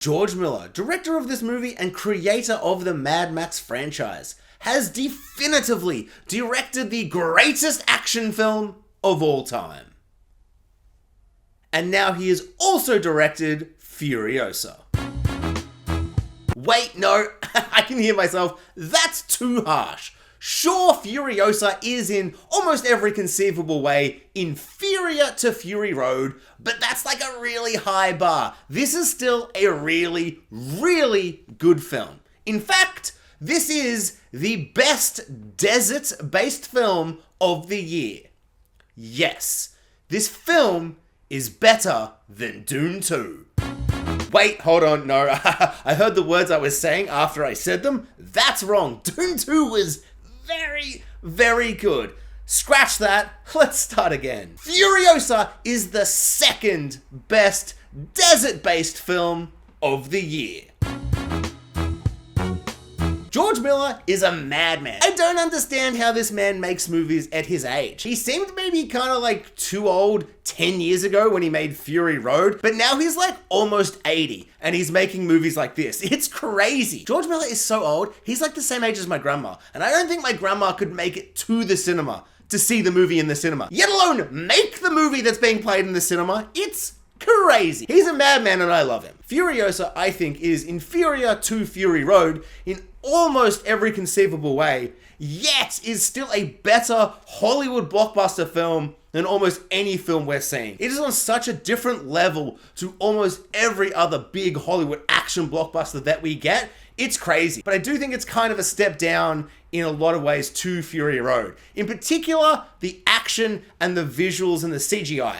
George Miller, director of this movie and creator of the Mad Max franchise, has definitively directed the greatest action film of all time. And now he has also directed Furiosa. Wait, no, I can hear myself. That's too harsh. Sure, Furiosa is in almost every conceivable way inferior to Fury Road, but that's like a really high bar. This is still a really, really good film. In fact, this is the best desert-based film of the year. Yes, this film is better than Dune 2. Wait, hold on, no, I heard the words I was saying after I said them. That's wrong. Dune 2 was very, very good. Scratch that, let's start again. Furiosa is the second best desert-based film of the year. George Miller is a madman. I don't understand how this man makes movies at his age. He seemed maybe kind of like too old 10 years ago when he made Fury Road, but now he's like almost 80 and he's making movies like this. It's crazy. George Miller is so old, he's like the same age as my grandma, and I don't think my grandma could make it to the cinema to see the movie in the cinema, let alone make the movie that's being played in the cinema. It's crazy. He's a madman and I love him. Furiosa, I think, is inferior to Fury Road in almost every conceivable way, yet is still a better Hollywood blockbuster film than almost any film we're seeing. It is on such a different level to almost every other big Hollywood action blockbuster that we get. It's crazy. But I do think it's kind of a step down in a lot of ways to Fury Road. In particular, the action and the visuals and the CGI.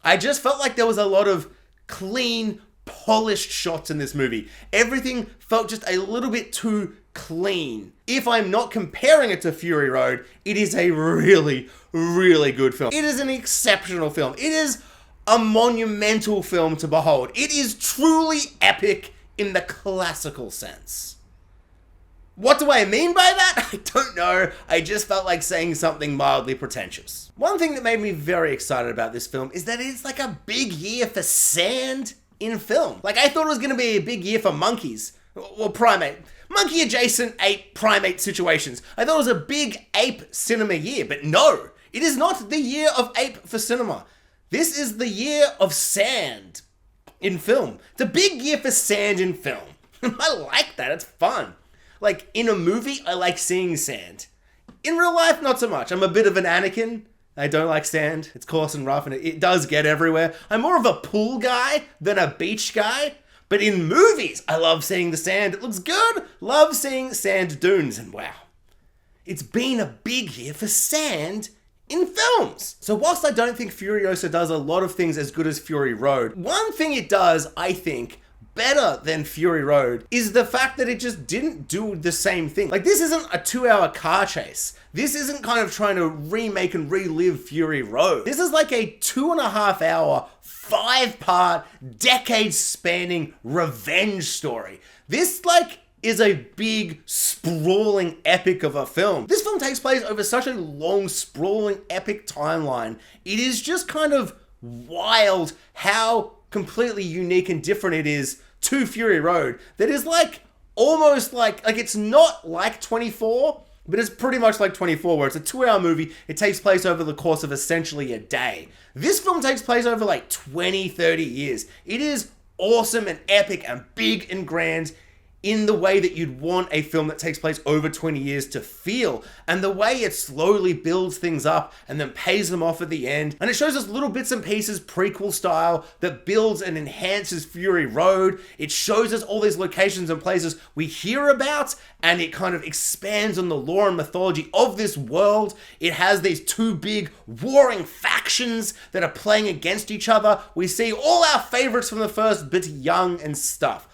I just felt like there was a lot of clean, polished shots in this movie. Everything felt just a little bit too clean. If I'm not comparing it to Fury Road, it is a really, really good film. It is an exceptional film. It is a monumental film to behold. It is truly epic in the classical sense. What do I mean by that? I don't know. I just felt like saying something mildly pretentious. One thing that made me very excited about this film is that it's like a big year for sand in film. Like, I thought it was going to be a big year for monkeys. Or primate. Monkey adjacent ape primate situations. I thought it was a big ape cinema year, but no. It is not the year of ape for cinema. This is the year of sand in film. It's a big year for sand in film. I like that. It's fun. Like, in a movie, I like seeing sand. In real life, not so much. I'm a bit of an Anakin. I don't like sand. It's coarse and rough and it does get everywhere. I'm more of a pool guy than a beach guy. But in movies, I love seeing the sand. It looks good. Love seeing sand dunes. And wow, it's been a big year for sand in films. So whilst I don't think Furiosa does a lot of things as good as Fury Road, one thing it does, I think, better than Fury Road is the fact that it just didn't do the same thing. Like, this isn't a 2-hour car chase. This isn't kind of trying to remake and relive Fury Road. This is like a 2.5-hour, 5-part, decade-spanning revenge story. This, like, is a big, sprawling epic of a film. This film takes place over such a long, sprawling, epic timeline. It is just kind of wild how completely unique and different it is to Fury Road. That is like, almost like it's not like 24, but it's pretty much like 24, where it's a 2-hour movie. It takes place over the course of essentially a day. This film takes place over like 20, 30 years. It is awesome and epic and big and grand in the way that you'd want a film that takes place over 20 years to feel, and the way it slowly builds things up and then pays them off at the end. And it shows us little bits and pieces, prequel style, that builds and enhances Fury Road. It shows us all these locations and places we hear about, and it kind of expands on the lore and mythology of this world. It has these two big warring factions that are playing against each other. We see all our favorites from the first, but young and stuff.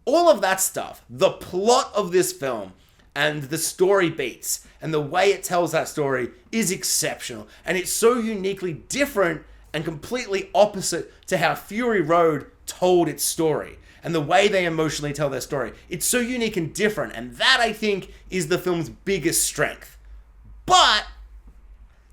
All of that stuff, the plot of this film and the story beats and the way it tells that story is exceptional. And it's so uniquely different and completely opposite to how Fury Road told its story and the way they emotionally tell their story. It's so unique and different, and that, I think, is the film's biggest strength. But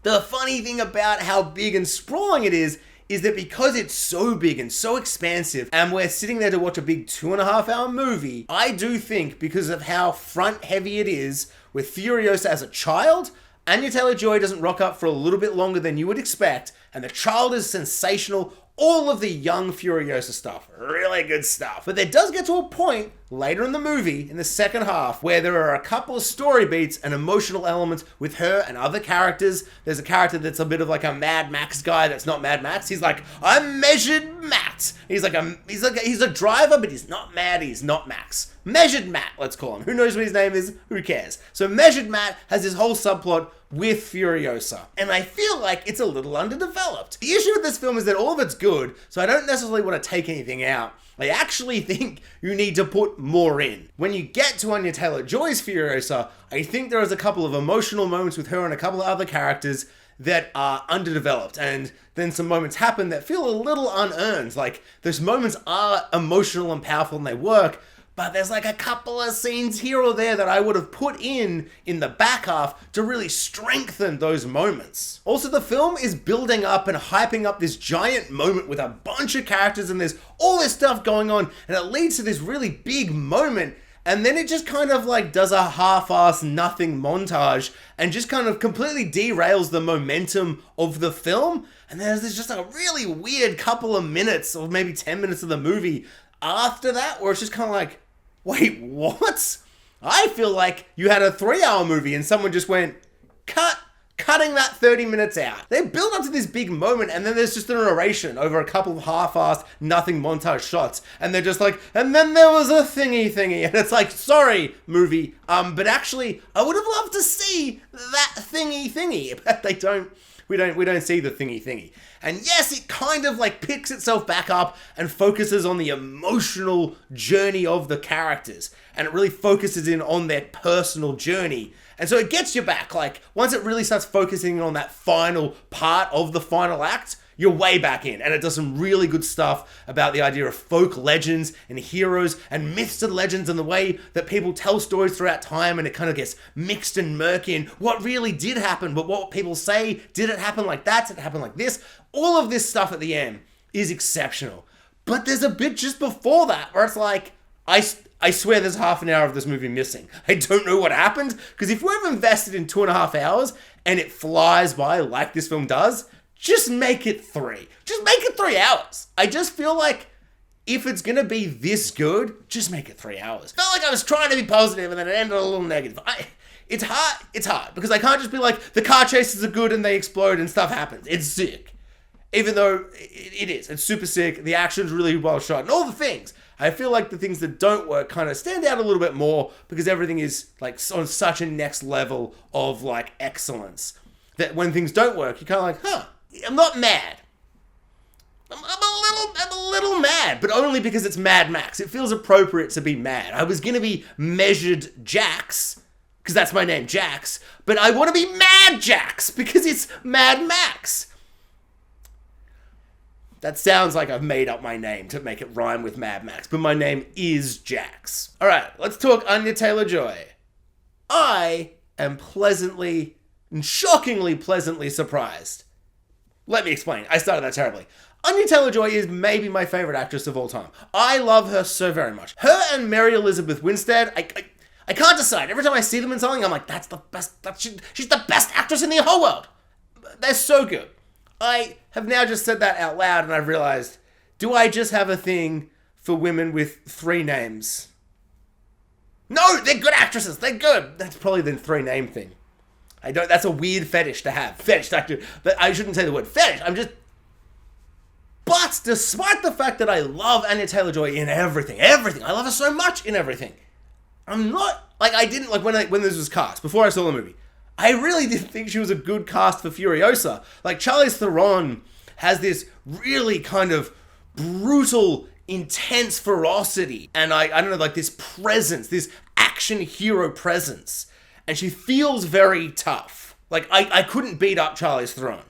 the funny thing about how big and sprawling it is is that because it's so big and so expansive, and we're sitting there to watch a big 2.5-hour movie, I do think because of how front heavy it is with Furiosa as a child, Anya Taylor Joy doesn't rock up for a little bit longer than you would expect, and the child is sensational. All of the young Furiosa stuff, really good stuff. But there does get to a point later in the movie, in the second half, where there are a couple of story beats and emotional elements with her and other characters. There's a character that's a bit of like a Mad Max guy that's not Mad Max. He's like, I'm Measured Matt. He's a driver, but he's not mad, he's not Max. Measured Matt, let's call him. Who knows what his name is? Who cares? So Measured Matt has this whole subplot with Furiosa, and I feel like it's a little underdeveloped. The issue with this film is that all of it's good, so I don't necessarily want to take anything out. I actually think you need to put more in. When you get to Anya Taylor Joy's Furiosa, I think there is a couple of emotional moments with her and a couple of other characters that are underdeveloped, and then some moments happen that feel a little unearned. Like, those moments are emotional and powerful and they work, but there's like a couple of scenes here or there that I would have put in the back half to really strengthen those moments. Also, the film is building up and hyping up this giant moment with a bunch of characters and there's all this stuff going on, and it leads to this really big moment, and then it just kind of like does a half-ass nothing montage and just kind of completely derails the momentum of the film. And there's just a really weird couple of minutes, or maybe 10 minutes of the movie after that, where it's just kind of like, wait, what? I feel like you had a 3-hour movie and someone just went, cutting that 30 minutes out. They build up to this big moment, and then there's just a narration over a couple of half-assed nothing montage shots, and they're just like, and then there was a thingy, and it's like, sorry, movie, but actually, I would have loved to see that thingy, but they don't. We don't see the thingy. And yes, it kind of like picks itself back up and focuses on the emotional journey of the characters. And it really focuses in on their personal journey. And so it gets you back. Like, once it really starts focusing on that final part of the final act, you're way back in. And it does some really good stuff about the idea of folk legends and heroes and myths and legends and the way that people tell stories throughout time, and it kind of gets mixed and murky in what really did happen, but what people say, did it happen like that? Did it happen like this? All of this stuff at the end is exceptional. But there's a bit just before that where it's like, I swear there's half an hour of this movie missing. I don't know what happened, because if we've invested in 2.5 hours and it flies by like this film does, just make it 3. Just make it 3 hours. I just feel like if it's going to be this good, just make it 3 hours. Felt like I was trying to be positive and then it ended a little negative. It's hard because I can't just be like, the car chases are good and they explode and stuff happens. It's sick. Even though it is. It's super sick. The action's really well shot and all the things. I feel like the things that don't work kind of stand out a little bit more because everything is like on such a next level of like excellence that when things don't work, you're kind of like, I'm not mad. I'm a little mad, but only because it's Mad Max. It feels appropriate to be mad. I was going to be Measured Jax, because that's my name, Jax, but I want to be Mad Jax, because it's Mad Max. That sounds like I've made up my name to make it rhyme with Mad Max, but my name is Jax. All right, let's talk Anya Taylor Joy. I am pleasantly and shockingly pleasantly surprised. Let me explain. I started that terribly. Anya Taylor Joy is maybe my favorite actress of all time. I love her so very much. Her and Mary Elizabeth Winstead, I can't decide. Every time I see them in something, I'm like, that's the best. She's the best actress in the whole world. They're so good. I have now just said that out loud, and I've realized, do I just have a thing for women with 3 names? No, they're good actresses. They're good. That's probably the 3-name thing. That's a weird fetish to have. Fetish, actually. But I shouldn't say the word fetish. But despite the fact that I love Anya Taylor Joy in everything, I love her so much in everything. I'm not, I didn't, when this was cast, before I saw the movie, I really didn't think she was a good cast for Furiosa. Charlize Theron has this really kind of brutal, intense ferocity. And I don't know, this presence, this action hero presence. And she feels very tough. I couldn't beat up Charlize Theron.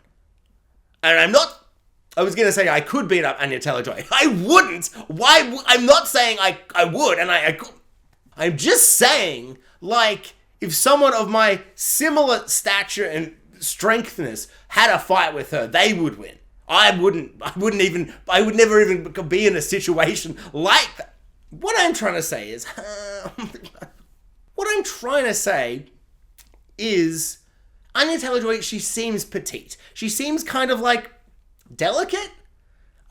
And I was going to say I could beat up Anya Taylor Joy. I wouldn't. Why? I'm not saying I would, and I could. I'm just saying, if someone of my similar stature and strengthness had a fight with her, they would win. I would never even be in a situation like that. What I'm trying to say is, Anya Taylor Joy, she seems petite. She seems kind of like delicate.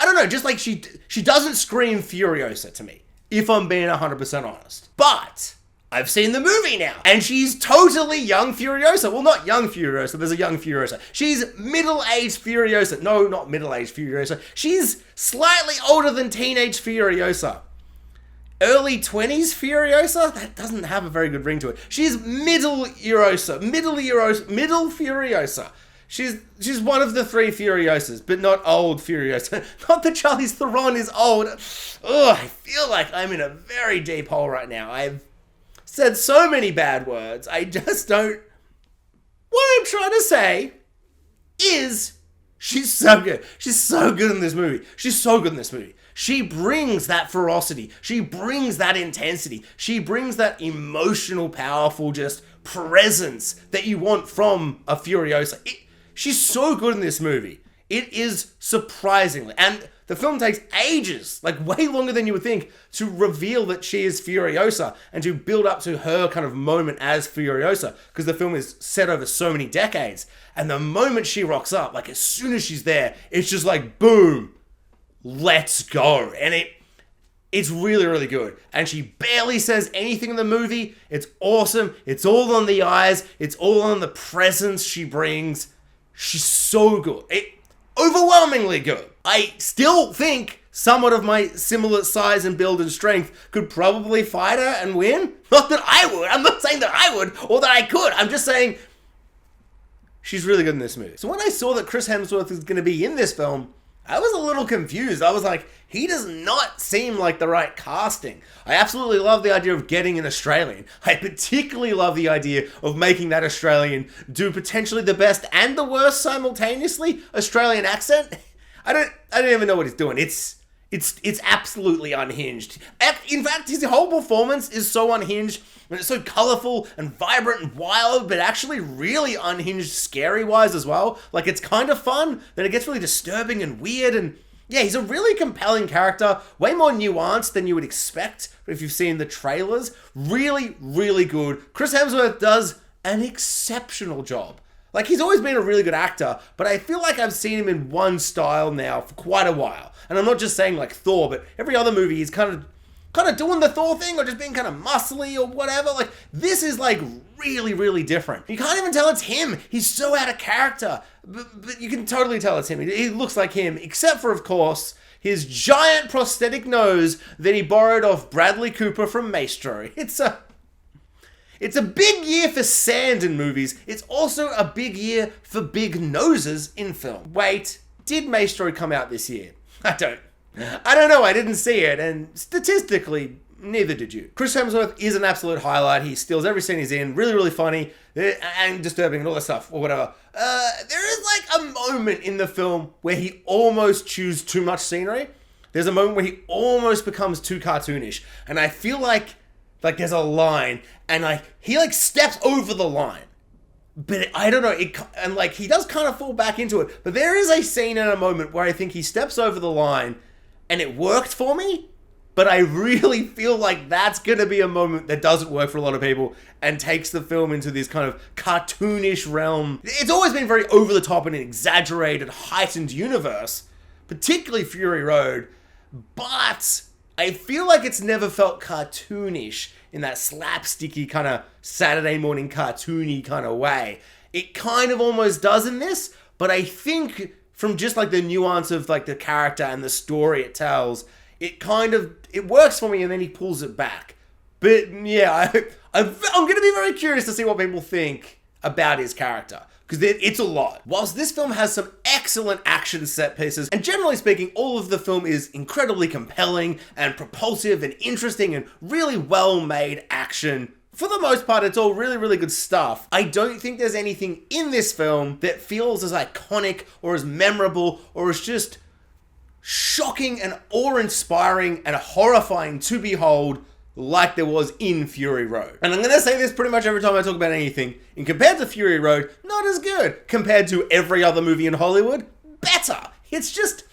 I don't know, just like she doesn't scream Furiosa to me, if I'm being 100% honest. But I've seen the movie now, and she's totally young Furiosa. Well, not young Furiosa, there's a young Furiosa. She's middle-aged Furiosa. No, not middle-aged Furiosa. She's slightly older than teenage Furiosa. Early 20s Furiosa? That doesn't have a very good ring to it. She's middle Furiosa. She's one of the three Furiosas, but not old Furiosa. Not that Charlize Theron is old. Ugh, I feel like I'm in a very deep hole right now. I've said so many bad words. I just don't... What I'm trying to say is she's so good. She's so good in this movie. She brings that ferocity. She brings that intensity. She brings that emotional, powerful, just presence that you want from a Furiosa. She's so good in this movie. It is surprisingly. And the film takes ages, like way longer than you would think, to reveal that she is Furiosa and to build up to her kind of moment as Furiosa, because the film is set over so many decades. And the moment she rocks up, like as soon as she's there, it's just like, boom, let's go. And it's really, really good. And she barely says anything in the movie. It's awesome. It's all on the eyes. It's all on the presence she brings. She's so good. Overwhelmingly good. I still think someone of my similar size and build and strength could probably fight her and win. Not that I would. I'm not saying that I would or that I could. I'm just saying she's really good in this movie. So when I saw that Chris Hemsworth was going to be in this film, I was a little confused. I was like, he does not seem like the right casting. I absolutely love the idea of getting an Australian. I particularly love the idea of making that Australian do potentially the best and the worst simultaneously Australian accent. I don't even know what he's doing. It's absolutely unhinged. In fact, his whole performance is so unhinged and it's so colorful and vibrant and wild, but actually really unhinged scary-wise as well. Like, it's kind of fun, then it gets really disturbing and weird, and yeah, he's a really compelling character, way more nuanced than you would expect if you've seen the trailers. Really, really good. Chris Hemsworth does an exceptional job. Like, he's always been a really good actor, but I feel like I've seen him in one style now for quite a while. And I'm not just saying like Thor, but every other movie he's kind of doing the Thor thing or just being kind of muscly or whatever. Like, this is like really, really different. You can't even tell it's him. He's so out of character, but you can totally tell it's him. He looks like him, except for, of course, his giant prosthetic nose that he borrowed off Bradley Cooper from Maestro. It's a big year for sand in movies. It's also a big year for big noses in film. Wait, did Maestro come out this year? I don't know. I didn't see it, and statistically, neither did you. Chris Hemsworth is an absolute highlight. He steals every scene he's in. Really, really funny and disturbing and all that stuff, or whatever. There is like a moment in the film where he almost chews too much scenery. There's a moment where he almost becomes too cartoonish, and I feel like there's a line, and like he like steps over the line. But I don't know, and like he does kind of fall back into it. But there is a scene and a moment where I think he steps over the line, and it worked for me. But I really feel like that's gonna be a moment that doesn't work for a lot of people and takes the film into this kind of cartoonish realm. It's always been very over the top and an exaggerated, heightened universe, particularly Fury Road. But I feel like it's never felt cartoonish in that slapsticky kind of Saturday morning cartoony kind of way. It kind of almost does in this, but I think from just like the nuance of like the character and the story it tells, it works for me, and then he pulls it back. But yeah, I'm going to be very curious to see what people think about his character, because it's a lot. Whilst this film has some excellent action set pieces, and generally speaking, all of the film is incredibly compelling and propulsive and interesting and really well-made action. For the most part, it's all really, really good stuff. I don't think there's anything in this film that feels as iconic or as memorable or as just shocking and awe-inspiring and horrifying to behold like there was in Fury Road. And I'm going to say this pretty much every time I talk about anything. And compared to Fury Road, not as good. Compared to every other movie in Hollywood, better. It's just...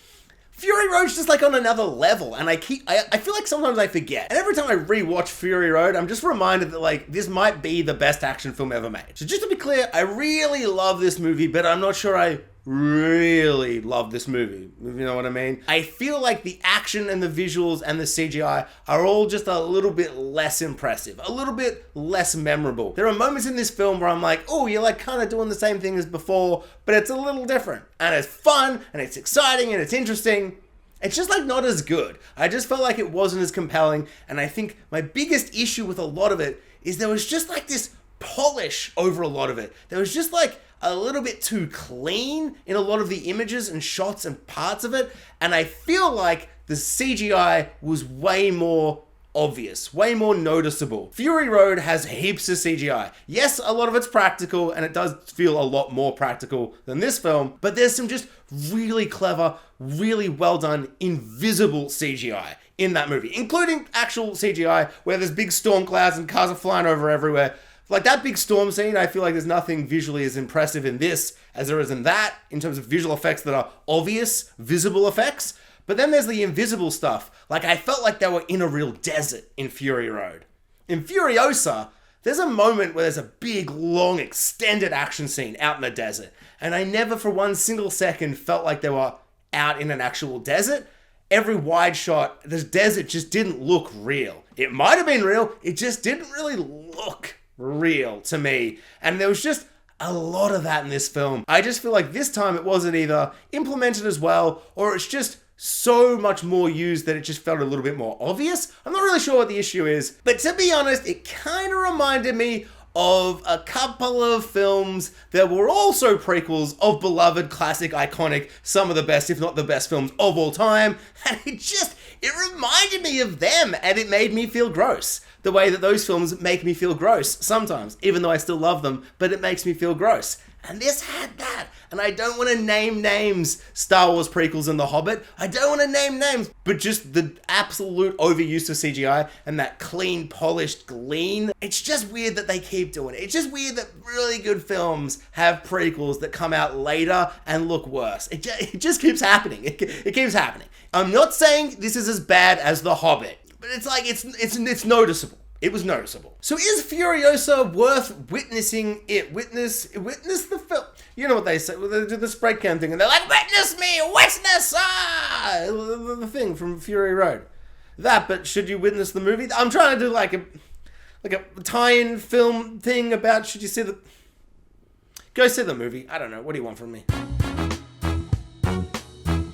Fury Road's just like on another level, and I feel like sometimes I forget. And every time I rewatch Fury Road, I'm just reminded that like this might be the best action film ever made. So just to be clear, I really love this movie, but I'm not sure I really love this movie. You know what I mean? I feel like the action and the visuals and the CGI are all just a little bit less impressive, a little bit less memorable. There are moments in this film where I'm like, oh, you're like kind of doing the same thing as before, but it's a little different. And it's fun, and it's exciting, and it's interesting. It's just like not as good. I just felt like it wasn't as compelling, and I think my biggest issue with a lot of it is there was just like this polish over a lot of it. There was just like a little bit too clean in a lot of the images and shots and parts of it, and I feel like the CGI was way more obvious, way more noticeable. Fury Road has heaps of CGI. Yes, a lot of it's practical, and it does feel a lot more practical than this film, but there's some just really clever, really well done, invisible CGI in that movie, including actual CGI where there's big storm clouds and cars are flying over everywhere. Like that big storm scene, I feel like there's nothing visually as impressive in this as there is in that, in terms of visual effects that are obvious, visible effects. But then there's the invisible stuff. Like I felt like they were in a real desert in Fury Road. In Furiosa, there's a moment where there's a big, long, extended action scene out in the desert. And I never for one single second felt like they were out in an actual desert. Every wide shot, this desert just didn't look real. It might have been real, it just didn't really look real to me. And there was just a lot of that in this film. I just feel like this time it wasn't either implemented as well, or it's just so much more used that it just felt a little bit more obvious. I'm not really sure what the issue is, but to be honest, it kind of reminded me of a couple of films that were also prequels of beloved, classic, iconic, some of the best, if not the best films of all time. And it reminded me of them, and it made me feel gross. The way that those films make me feel gross sometimes, even though I still love them, but it makes me feel gross. And this had that. And I don't want to name names, Star Wars prequels and The Hobbit. I don't want to name names, but just the absolute overuse of CGI and that clean, polished gleam. It's just weird that they keep doing it. It's just weird that really good films have prequels that come out later and look worse. It just keeps happening. It keeps happening. I'm not saying this is as bad as The Hobbit, but it's like, it's noticeable. It was noticeable. So is Furiosa worth witnessing it? Witness the film. You know what they say, they do the spray can thing and they're like, witness me, witness, the thing from Fury Road. That, but should you witness the movie? I'm trying to do like a tie-in film thing about, should you see go see the movie. I don't know, what do you want from me?